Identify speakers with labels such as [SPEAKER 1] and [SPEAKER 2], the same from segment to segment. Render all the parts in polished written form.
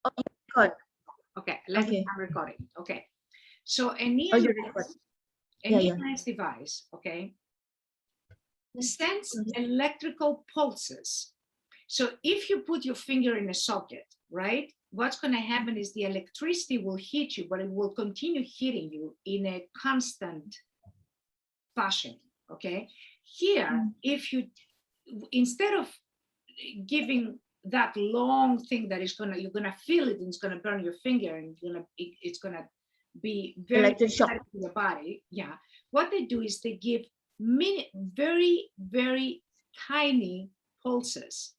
[SPEAKER 1] Oh, you record.
[SPEAKER 2] Okay, let me
[SPEAKER 1] Okay.
[SPEAKER 2] I'm recording. Okay. So
[SPEAKER 1] Oh, you record.
[SPEAKER 2] an
[SPEAKER 1] Yeah.
[SPEAKER 2] EMS device, okay, sends
[SPEAKER 1] Okay.
[SPEAKER 2] electrical pulses. So if you put your finger in a socket, right, what's going to happen is the electricity will hit you, but it will continue hitting you in a constant fashion, okay? Here, if you, instead of giving that long thing that is gonna, you're gonna feel it and it's gonna burn your finger and it's gonna be very
[SPEAKER 1] Electric shock.
[SPEAKER 2] to the body. Yeah, what they do is they give very tiny pulses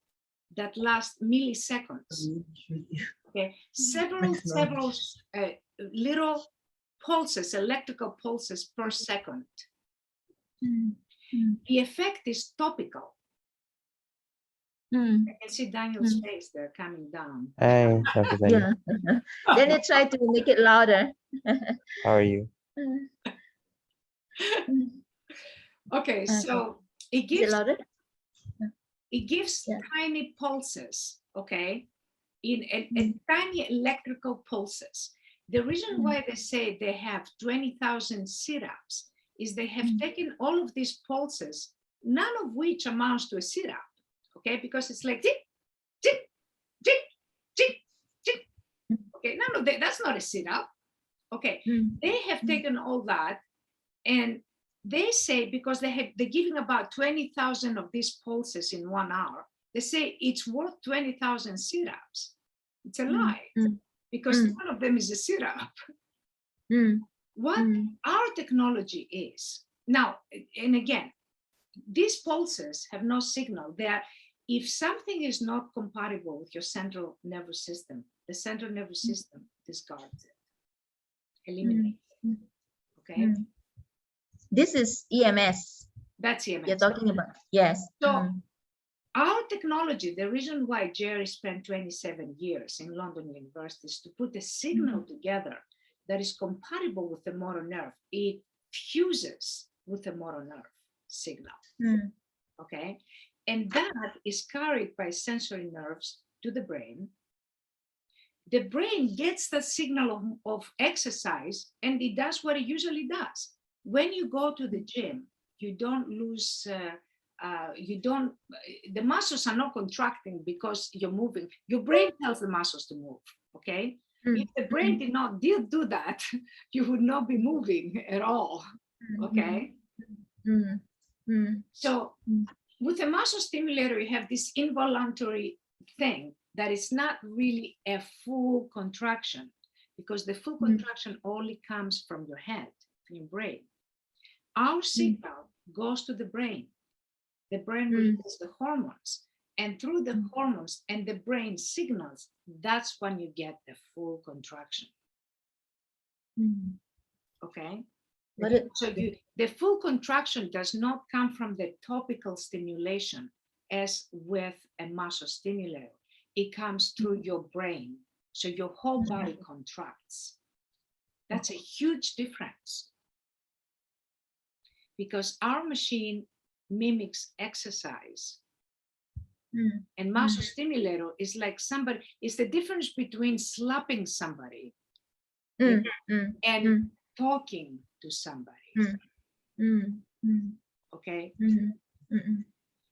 [SPEAKER 2] that last milliseconds. Okay, several little pulses, electrical pulses per second. The effect is topical. I can see Daniel's face there coming down.
[SPEAKER 3] Hi, everybody.
[SPEAKER 1] Yeah. Then they try to make it louder.
[SPEAKER 3] How are you?
[SPEAKER 2] Okay, so it
[SPEAKER 1] Is it
[SPEAKER 2] gives
[SPEAKER 1] louder? Yeah.
[SPEAKER 2] tiny pulses, okay, in a tiny electrical pulses. The reason why they say they have 20,000 sit-ups is they have taken all of these pulses, none of which amounts to a sit-up, okay, because it's like tick, tick, tick, tick, tick. Okay, none of that, that's not a sit-up. Okay, they have taken all that, and they say, because they're giving about 20,000 of these pulses in 1 hour, they say it's worth 20,000 sit-ups. It's a lie, because none of them is a sit-up. What our technology is now, and again, these pulses have no signal. They are, if something is not compatible with your central nervous system, the central nervous system discards it, eliminates it. Okay.
[SPEAKER 1] This is EMS.
[SPEAKER 2] That's EMS.
[SPEAKER 1] You're talking about. Yes.
[SPEAKER 2] So our technology, the reason why Gerry spent 27 years in London University is to put a signal together that is compatible with the motor nerve. It fuses with the motor nerve signal. Okay. And that is carried by sensory nerves to the brain. The brain gets the signal of exercise, and it does what it usually does. When you go to the gym, you don't lose, the muscles are not contracting because you're moving. Your brain tells the muscles to move, okay? If the brain did not do that, you would not be moving at all, okay? So with a muscle stimulator, you have this involuntary thing that is not really a full contraction, because the full contraction only comes from your head, from your brain. Our signal goes to the brain. The brain releases the hormones, and through the hormones and the brain signals, that's when you get the full contraction. Okay. So the full contraction does not come from the topical stimulation as with a muscle stimulator. It comes through your brain. So your whole body contracts. That's a huge difference, because our machine mimics exercise. And muscle stimulator is like somebody, it's the difference between slapping somebody and talking to somebody. Okay.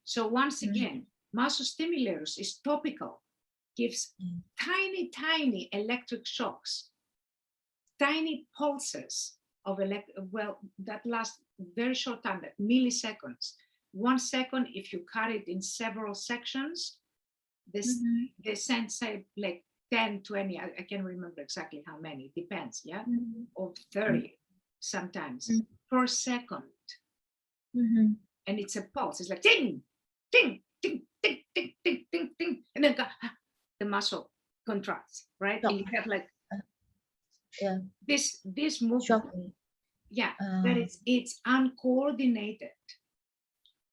[SPEAKER 2] So once again, muscle stimulators is topical, gives tiny electric shocks, tiny pulses of that last very short time, like milliseconds. 1 second, if you cut it in several sections, they send, say, like 10, 20, I can't remember exactly how many, depends, yeah, or 30 sometimes per second. And it's a pulse, it's like ting, ting, ting, ting, ting, ting, ting, ting, and then the muscle contracts, right? And you have like this movement.
[SPEAKER 1] Shocking.
[SPEAKER 2] Yeah, but it's uncoordinated.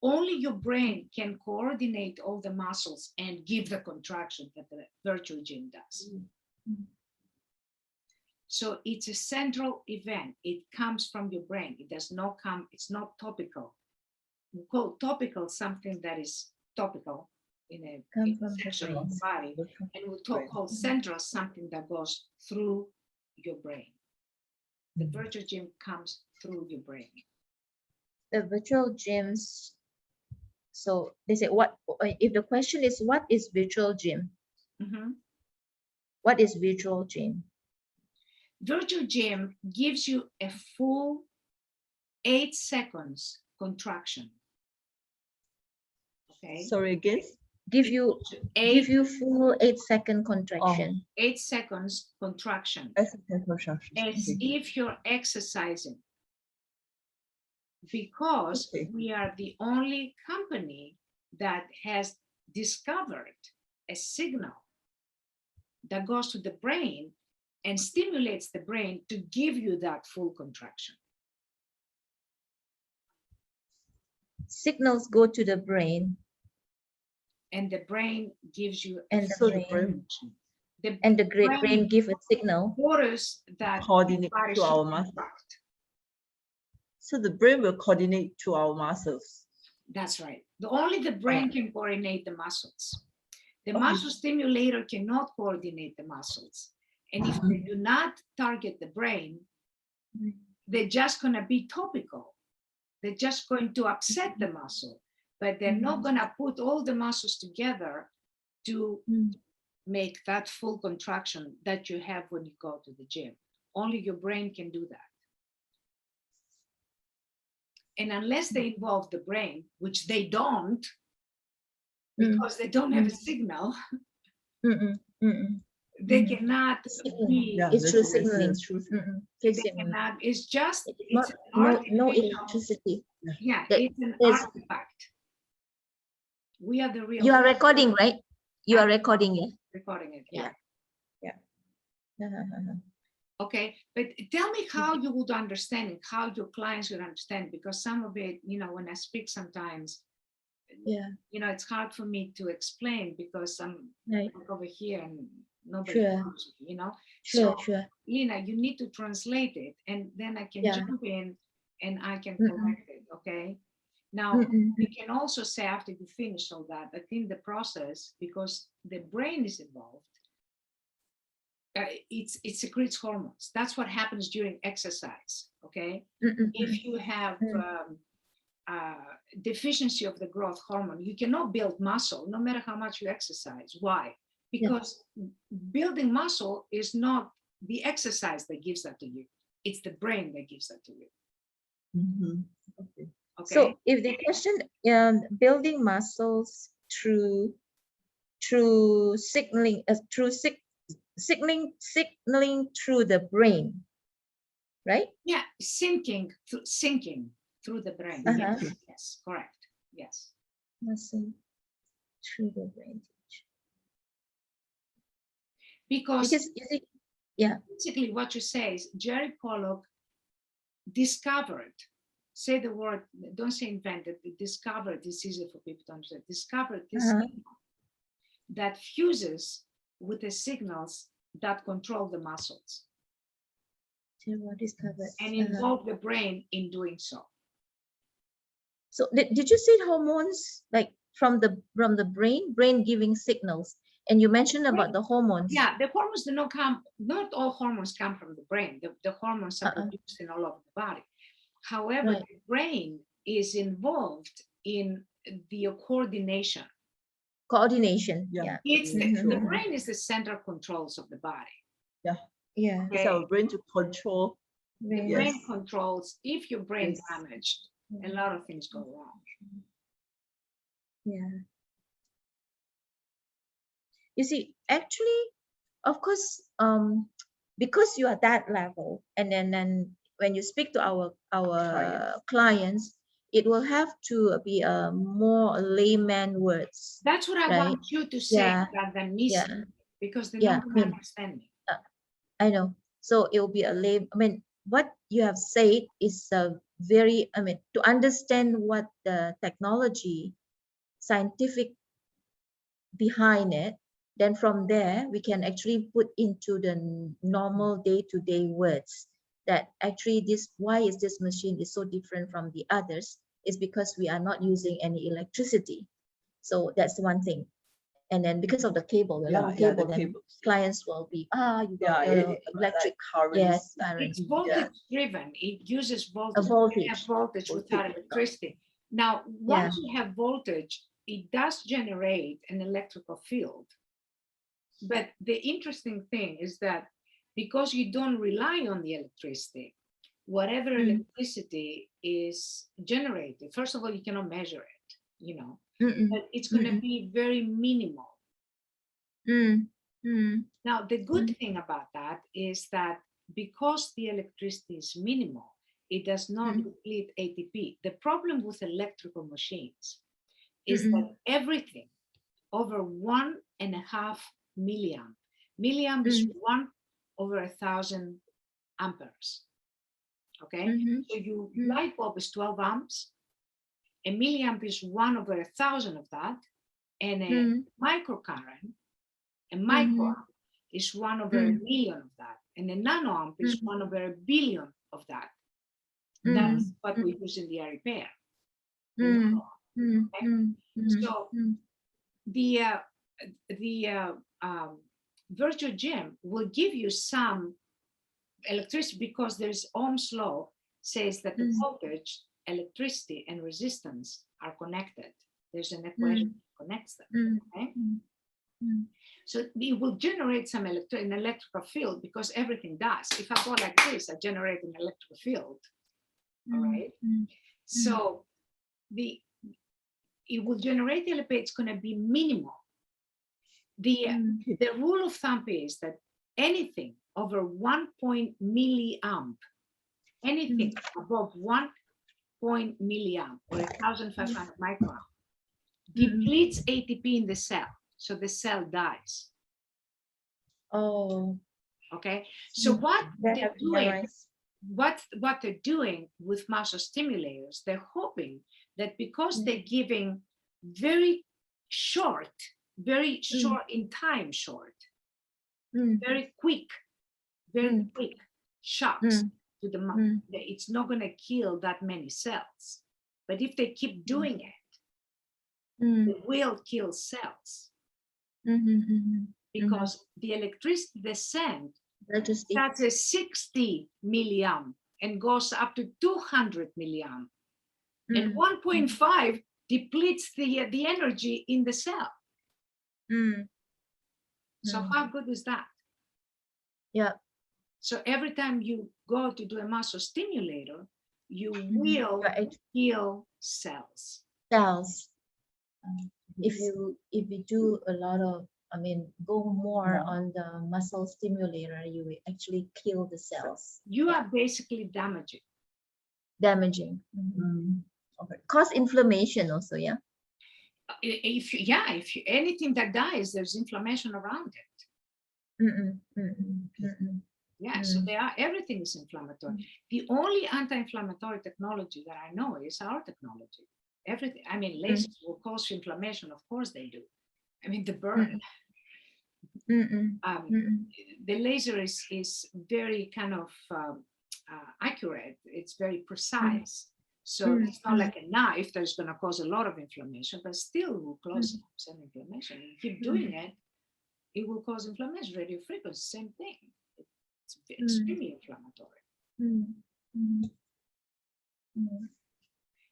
[SPEAKER 2] Only your brain can coordinate all the muscles and give the contraction that the virtual gym does. So it's a central event. It comes from your brain. It does not come, it's not topical. We call topical something that is topical, in a
[SPEAKER 1] Come from the
[SPEAKER 2] section of the
[SPEAKER 1] brain.
[SPEAKER 2] body, and we'll talk called central, something that goes through your brain. The virtual gym comes through your brain.
[SPEAKER 1] The virtual gyms. So they say, what if the question is, what is virtual gym?
[SPEAKER 2] Mhm.
[SPEAKER 1] What is virtual gym?
[SPEAKER 2] Virtual gym gives you a full 8 seconds contraction. Okay.
[SPEAKER 4] Sorry again.
[SPEAKER 1] Give you
[SPEAKER 2] Eight,
[SPEAKER 1] full 8-second contraction.
[SPEAKER 2] 8 seconds contraction,
[SPEAKER 4] Exercise contraction.
[SPEAKER 2] as if you're exercising. Because
[SPEAKER 4] Okay.
[SPEAKER 2] we are the only company that has discovered a signal that goes to the brain and stimulates the brain to give you that full contraction.
[SPEAKER 1] Signals go to the brain,
[SPEAKER 2] And the brain gives you a
[SPEAKER 1] and the
[SPEAKER 2] full
[SPEAKER 4] the
[SPEAKER 1] brain
[SPEAKER 2] contraction. The
[SPEAKER 1] and the brain give a signal.
[SPEAKER 2] orders that
[SPEAKER 4] Coordinate
[SPEAKER 2] body
[SPEAKER 4] to
[SPEAKER 2] should
[SPEAKER 4] our muscles.
[SPEAKER 2] contract.
[SPEAKER 4] So the brain will coordinate to our muscles.
[SPEAKER 2] That's right. Only the brain can coordinate the muscles. The
[SPEAKER 4] Okay.
[SPEAKER 2] muscle stimulator cannot coordinate the muscles. And if they do not target the brain, they're just going to be topical. They're just going to upset the muscle, but they're not going to put all the muscles together to make that full contraction that you have when you go to the gym. Only your brain can do that. And unless they involve the brain, which they don't, because they don't have a signal, they cannot be,
[SPEAKER 4] Yeah,
[SPEAKER 1] It's true
[SPEAKER 4] that's
[SPEAKER 1] signaling.
[SPEAKER 4] true.
[SPEAKER 2] they
[SPEAKER 1] Through signaling.
[SPEAKER 2] cannot, it's just,
[SPEAKER 1] It's
[SPEAKER 2] it's
[SPEAKER 1] not
[SPEAKER 2] an
[SPEAKER 1] no
[SPEAKER 2] artificial,
[SPEAKER 1] electricity.
[SPEAKER 2] yeah,
[SPEAKER 1] That
[SPEAKER 2] it's an
[SPEAKER 1] is-
[SPEAKER 2] artifact. We are the real.
[SPEAKER 1] You are recording, right? You are recording, yeah.
[SPEAKER 2] Recording it, yeah.
[SPEAKER 1] Uh-huh.
[SPEAKER 2] Okay, but tell me how you would understand it, how your clients would understand, because some of it, when I speak sometimes,
[SPEAKER 1] Yeah,
[SPEAKER 2] it's hard for me to explain because I'm
[SPEAKER 1] right.
[SPEAKER 2] like over here and nobody
[SPEAKER 1] Sure.
[SPEAKER 2] knows,
[SPEAKER 1] Sure,
[SPEAKER 2] So,
[SPEAKER 1] sure.
[SPEAKER 2] you need to translate it, and then I can
[SPEAKER 1] Yeah.
[SPEAKER 2] jump in and I can
[SPEAKER 1] Mm-mm.
[SPEAKER 2] correct it, okay? Now,
[SPEAKER 1] Mm-mm.
[SPEAKER 2] you can also say after you finish all that, I think the process, because the brain is involved, it secretes hormones. That's what happens during exercise, okay?
[SPEAKER 1] Mm-mm.
[SPEAKER 2] If you have deficiency of the growth hormone, you cannot build muscle no matter how much you exercise. Why? Because building muscle is not the exercise that gives that to you. It's the brain that gives that to you.
[SPEAKER 4] Okay.
[SPEAKER 2] Okay.
[SPEAKER 1] So if the question building muscles through signaling signaling through the brain, right?
[SPEAKER 2] Yeah, sinking through the brain.
[SPEAKER 1] Uh-huh.
[SPEAKER 2] Yes, correct. Yes.
[SPEAKER 1] Muscle through the brain.
[SPEAKER 2] Because
[SPEAKER 1] you see,
[SPEAKER 2] basically what you say is Gerry Pollock discovered, say the word, don't say invented, discovered, it's easier for people to understand, discovered this signal that fuses with the signals that control the muscles and involve the brain in doing so.
[SPEAKER 1] So did you say hormones like from the brain giving signals? And you mentioned about the hormones.
[SPEAKER 2] Yeah, the hormones do not come, not all hormones come from the brain. The hormones are produced in all over the body. However, the brain is involved in the coordination.
[SPEAKER 1] Coordination,
[SPEAKER 4] Yeah.
[SPEAKER 1] yeah.
[SPEAKER 2] It's the brain is the central controls of the body.
[SPEAKER 4] Yeah.
[SPEAKER 1] Yeah.
[SPEAKER 4] It's our brain to control.
[SPEAKER 2] The
[SPEAKER 4] Yes.
[SPEAKER 2] brain controls, if your brain
[SPEAKER 4] Yes.
[SPEAKER 2] damaged, a lot of things go wrong.
[SPEAKER 1] Yeah. You see, actually, of course, because you are that level, and then when you speak to our clients, it will have to be a more layman words.
[SPEAKER 2] That's what I
[SPEAKER 1] Right.
[SPEAKER 2] want you to say rather than me
[SPEAKER 1] Yeah.
[SPEAKER 2] saying, because they're
[SPEAKER 1] Yeah,
[SPEAKER 2] not going to understand me.
[SPEAKER 1] I know. So it will be a lame. I mean, what you have said is a very. I mean, to understand what the technology, scientific behind it, then from there we can actually put into the normal day-to-day words that actually why is this machine is so different from the others is because we are not using any electricity. So that's one thing. And then because of the cable, the
[SPEAKER 4] Yeah,
[SPEAKER 1] long
[SPEAKER 4] yeah, the
[SPEAKER 1] cable, then
[SPEAKER 4] cables.
[SPEAKER 1] clients will be, you
[SPEAKER 4] Yeah,
[SPEAKER 1] got
[SPEAKER 4] electric currents.
[SPEAKER 1] yes,
[SPEAKER 4] like,
[SPEAKER 1] current.
[SPEAKER 2] It's voltage driven. It uses voltage.
[SPEAKER 1] A
[SPEAKER 2] You
[SPEAKER 1] voltage.
[SPEAKER 2] can have voltage without
[SPEAKER 4] Voltage.
[SPEAKER 2] electricity. Now, once you have voltage, it does generate an electrical field. But the interesting thing is that because you don't rely on the electricity, whatever electricity is generated, first of all, you cannot measure it, you know, but it's going to be very minimal. Now, the good thing about that is that because the electricity is minimal, it does not deplete ATP. The problem with electrical machines is that everything over 1.5 milliamp. Milliamp is 1/1,000 amperes. Okay, so your light bulb is 12 amps. A milliamp is 1/1,000 of that, and a microcurrent, a microamp, is 1/1,000,000 of that, and a nanoamp is 1/1,billion of that. That's what we use in the IREPAIR. So the virtual gym will give you some electricity because there's Ohm's law says that the voltage, electricity, and resistance are connected. There's an equation that connects them. Okay? So it will generate some an electrical field because everything does. If I go like this, I generate an electrical field. All right. So it will generate the electricity. It's going to be minimal. The rule of thumb is that anything over 1 milliamp, anything above 1 milliamp or 1,500 microamp depletes ATP in the cell, so the cell dies.
[SPEAKER 1] Oh.
[SPEAKER 2] Okay. So what they're doing,
[SPEAKER 1] right.
[SPEAKER 2] what they're doing with muscle stimulators, they're hoping that because they're giving very short in time, very quick shocks to the muscle, it's not going to kill that many cells. But if they keep doing it, they will kill cells because the electricity they send starts at 60 milliamp and goes up to 200 milliamp, and 1.5 depletes the energy in the cell. So how good is that?
[SPEAKER 1] Yeah.
[SPEAKER 2] So every time you go to do a muscle stimulator, you will kill cells.
[SPEAKER 1] If you do a lot of, go more on the muscle stimulator, you will actually kill the cells.
[SPEAKER 2] You are basically damaging.
[SPEAKER 1] Okay. Cause inflammation also, yeah.
[SPEAKER 2] If you anything that dies, there's inflammation around it. So everything is inflammatory. The only anti-inflammatory technology that I know is our technology. Everything, lasers will cause inflammation, of course they do. The burn. The laser is very kind of accurate. It's very precise. So it's not like a knife that's going to cause a lot of inflammation, but still will cause some inflammation. You keep doing it, it will cause inflammation. Radio frequency, same thing. It's extremely inflammatory.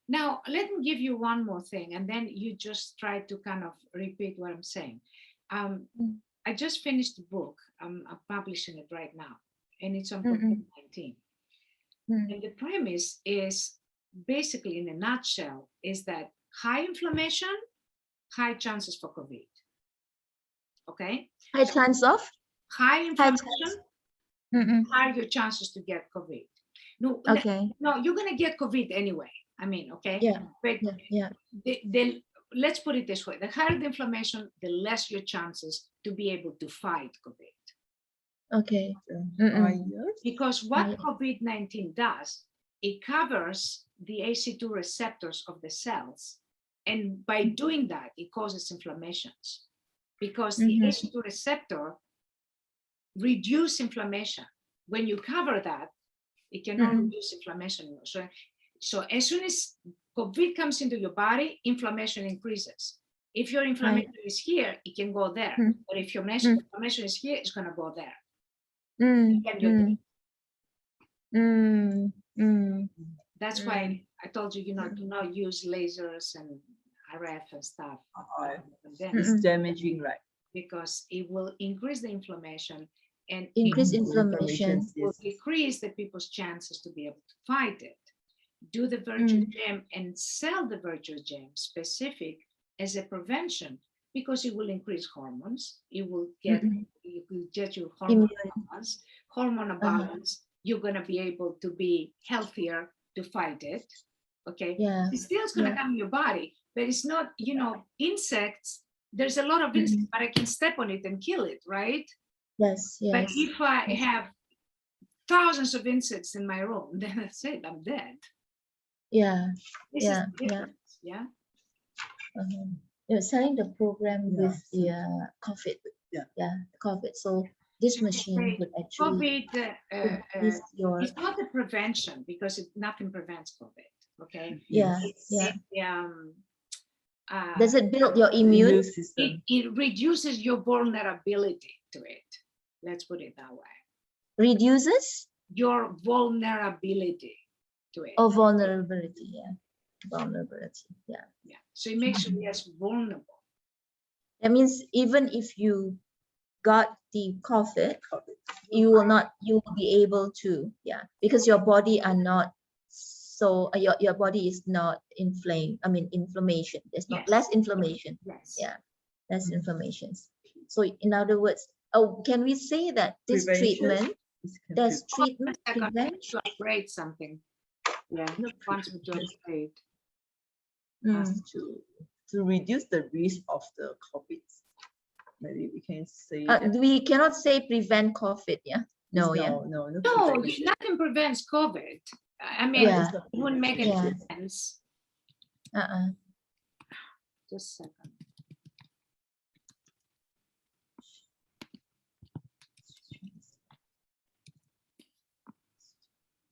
[SPEAKER 2] Now, let me give you one more thing, and then you just try to kind of repeat what I'm saying. I just finished the book. I'm publishing it right now, and it's on COVID-19. And the premise is basically, in a nutshell, is that high inflammation, high chances for COVID. Okay?
[SPEAKER 1] High chance of?
[SPEAKER 2] High inflammation, higher chances to get COVID. No, you're going to get COVID anyway. Okay?
[SPEAKER 1] Yeah.
[SPEAKER 2] But let's put it this way. The higher the inflammation, the less your chances to be able to fight COVID.
[SPEAKER 1] Okay.
[SPEAKER 2] Because what COVID-19 does, it covers the ACE2 receptors of the cells. And by doing that, it causes inflammations. Because the ACE2 receptor reduces inflammation. When you cover that, it cannot reduce inflammation anymore. So as soon as COVID comes into your body, inflammation increases. If your inflammation is here, it can go there. But if your inflammation is here, it's going to go there. That's why I told you, do not use lasers and RF and stuff.
[SPEAKER 4] It's damaging, right?
[SPEAKER 2] Because it will increase the inflammation and
[SPEAKER 1] Increase
[SPEAKER 2] it
[SPEAKER 1] inflammation.
[SPEAKER 2] will decrease the people's chances to be able to fight it. Do the virtual gym and sell the virtual gym specific as a prevention, because it will increase hormones. It will get you hormone balance. You're going to be able to be healthier to fight it. Okay.
[SPEAKER 1] Yeah.
[SPEAKER 2] It's still going to come in your body, but it's not, insects. There's a lot of insects, but I can step on it and kill it, right?
[SPEAKER 1] Yes. Yes.
[SPEAKER 2] But if I have thousands of insects in my room, then that's it. I'm dead.
[SPEAKER 1] Yeah.
[SPEAKER 2] This is the difference. Yeah.
[SPEAKER 1] You're selling the program with the COVID.
[SPEAKER 4] Yeah.
[SPEAKER 1] COVID. So this machine would actually
[SPEAKER 2] COVID,
[SPEAKER 1] increase your.
[SPEAKER 2] it's not a prevention, because nothing prevents COVID. Okay.
[SPEAKER 1] Yeah.
[SPEAKER 2] Does
[SPEAKER 1] it build your immune
[SPEAKER 4] system?
[SPEAKER 2] It reduces your vulnerability to it. Let's put it that way.
[SPEAKER 1] Reduces
[SPEAKER 2] your vulnerability to it.
[SPEAKER 1] Oh, vulnerability. Yeah. Vulnerability. Yeah.
[SPEAKER 2] Yeah. So it makes you less vulnerable.
[SPEAKER 1] That means even if you got the COVID, you will be able to, because your body are not so your body is not inflamed. I mean, inflammation. There's not less inflammation.
[SPEAKER 2] Yes.
[SPEAKER 1] Yeah, less inflammation. So in other words, can we say that this treatment, there's treatment prevention?
[SPEAKER 2] To upgrade something. Yeah. Once we do upgrade.
[SPEAKER 4] To reduce the risk of the COVID. Maybe we can say
[SPEAKER 1] we cannot say prevent COVID. Yeah. No.
[SPEAKER 2] Nothing prevents COVID. I mean, it wouldn't make any sense. Just a second.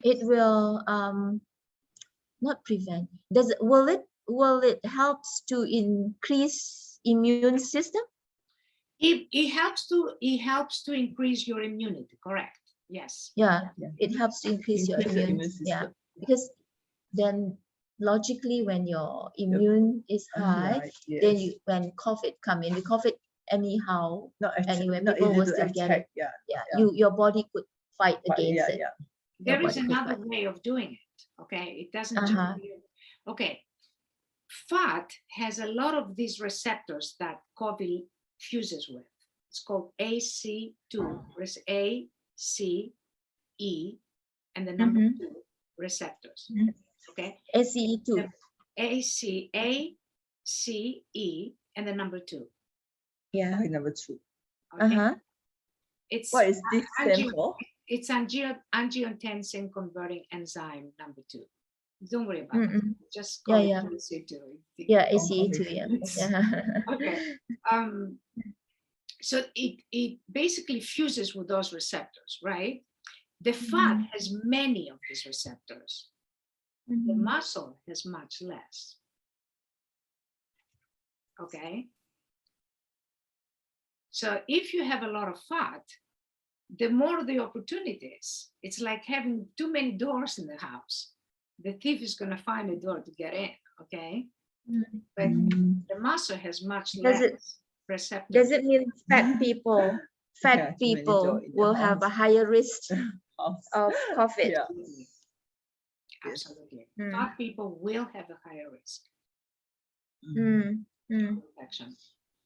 [SPEAKER 1] It will not prevent. Will it helps to increase immune system?
[SPEAKER 2] It helps to increase your immunity, correct? Yes.
[SPEAKER 1] Yeah. It helps to increase your immune system. Yeah. Because then logically when your immune is high, then when COVID come in, the COVID anyhow, anyway, people will still get it. Your body could fight against it.
[SPEAKER 2] There is another way of doing it. Okay. It doesn't just okay. Fat has a lot of these receptors that COVID fuses with. It's called AC2, ACE, and the number 2 receptors. Okay.
[SPEAKER 1] ACE2.
[SPEAKER 2] ACE, and the number 2.
[SPEAKER 1] Yeah.
[SPEAKER 4] Number 2.
[SPEAKER 2] Okay.
[SPEAKER 4] It's what is this sample?
[SPEAKER 2] It's angiotensin converting enzyme number 2. Don't worry about it. Just call it ACE2.
[SPEAKER 1] Yeah, ACE2.
[SPEAKER 2] Okay. So it basically fuses with those receptors, right? The fat has many of these receptors. The muscle has much less. Okay. So if you have a lot of fat, the more the opportunities. It's like having too many doors in the house. The thief is going to find a door to get in, okay? But the muscle has much less receptors.
[SPEAKER 1] Does it mean fat people will have a higher risk of COVID?
[SPEAKER 4] Yeah.
[SPEAKER 2] Absolutely. Fat people will have a higher risk. Infection.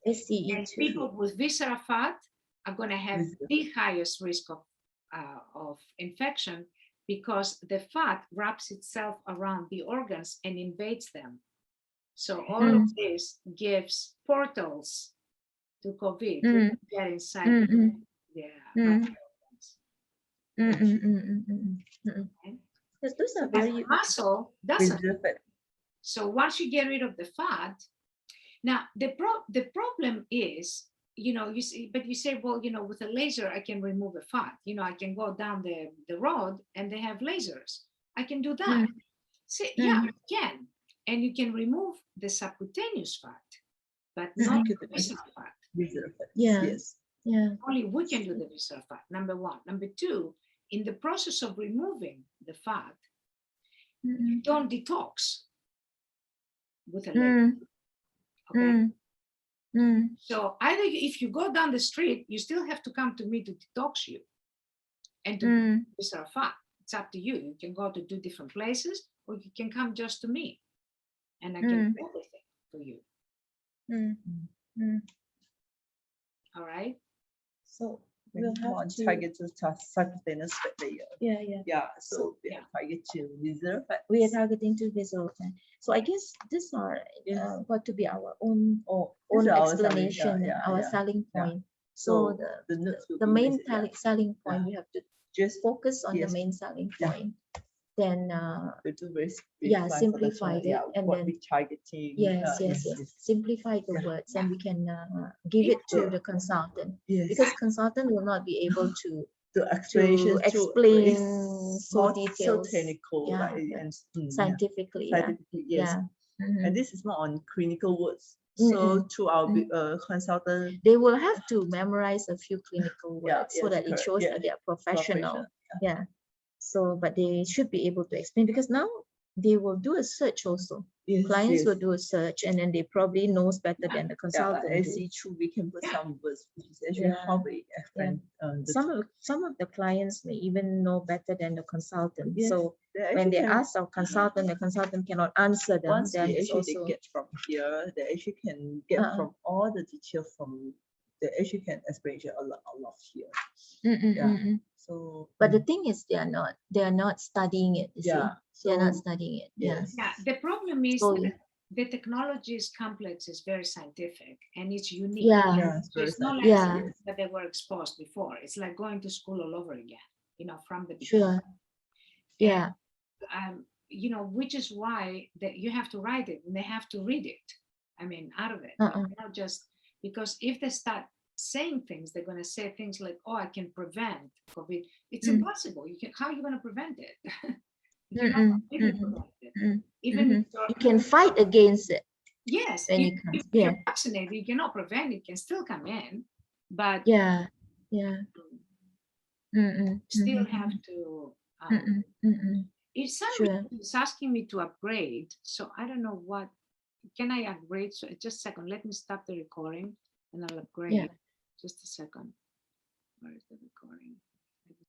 [SPEAKER 2] And people with visceral fat are going to have the highest risk of infection, because the fat wraps itself around the organs and invades them. So all of this gives portals to COVID to get inside the
[SPEAKER 1] Those are very
[SPEAKER 2] muscle doesn't. So once you get rid of the fat, now the problem is, you see, but you say, well, with a laser I can remove the fat. I can go down the road and they have lasers. I can do that. Yeah, you can, and you can remove the subcutaneous fat, but not the
[SPEAKER 4] Subcutaneous.
[SPEAKER 2] visceral fat.
[SPEAKER 4] Visceral fat.
[SPEAKER 1] Yeah.
[SPEAKER 4] Yes.
[SPEAKER 1] Yeah.
[SPEAKER 2] Only we can do the visceral fat, number one. Number two, in the process of removing the fat, you don't detox with a leg. Okay. So either if you go down the street, you still have to come to me to detox you and to visceral fat. It's up to you. You can go to 2 different places, or you can come just to me, and I can do everything for you. All right.
[SPEAKER 1] So
[SPEAKER 4] We'll
[SPEAKER 1] we'll have to.
[SPEAKER 4] target to subcutaneous fat layer.
[SPEAKER 1] Yeah, yeah.
[SPEAKER 4] Yeah. So we are target to visceral fat.
[SPEAKER 1] We are targeting to visceral fat. So I guess these are got to be our own
[SPEAKER 4] These are our selling,
[SPEAKER 1] explanation, our selling point. So the main selling point, we have to
[SPEAKER 4] just
[SPEAKER 1] focus on the main selling point. Then
[SPEAKER 4] to do very
[SPEAKER 1] simplify it, and
[SPEAKER 4] what
[SPEAKER 1] then
[SPEAKER 4] we targeting.
[SPEAKER 1] yes, simplify the words, and we can give it to the consultant, because consultant will not be able to explain so detailed,
[SPEAKER 4] so technical,
[SPEAKER 1] yeah,
[SPEAKER 4] and
[SPEAKER 1] scientifically.
[SPEAKER 4] scientifically, yes.
[SPEAKER 1] Yeah.
[SPEAKER 4] And this is more on clinical words. So to our consultant,
[SPEAKER 1] they will have to memorize a few clinical words so that it
[SPEAKER 4] correct.
[SPEAKER 1] shows that they are professional. Yeah. So, but they should be able to explain, because now they will do a search also. Clients will do a search, and then they probably knows better than the consultant.
[SPEAKER 4] I see true. We can put some words, which is actually how we explain.
[SPEAKER 1] Some of the clients may even know better than the consultant. So when they ask our consultant, the consultant cannot answer them.
[SPEAKER 4] Once
[SPEAKER 1] then
[SPEAKER 4] they
[SPEAKER 1] it's
[SPEAKER 4] actually
[SPEAKER 1] also
[SPEAKER 4] get from here, they actually can get from all the detail from. They actually can explain a lot here. So,
[SPEAKER 1] but the thing is, they are not studying it. You see?
[SPEAKER 4] So
[SPEAKER 1] they are not studying it.
[SPEAKER 2] Yeah. The problem is
[SPEAKER 1] So,
[SPEAKER 2] that the technology is complex, it's very scientific, and it's unique. So it's not like that they were exposed before. It's like going to school all over again, from the beginning.
[SPEAKER 1] Yeah.
[SPEAKER 2] And, which is why that you have to write it and they have to read it. I mean, out of it. Not just because if they start saying things, they're going to say things like, "Oh, I can prevent COVID." It's impossible. How are you going to prevent it? You're not really prevent it. Even
[SPEAKER 1] you can fight against it.
[SPEAKER 2] Yes,
[SPEAKER 1] when
[SPEAKER 2] if you're vaccinated, you cannot prevent it. It can still come in, but still have to. If somebody is asking me to upgrade, so I don't know what. Can I upgrade? So just a second. Let me stop the recording, and I'll upgrade. Just a second. Where is the recording?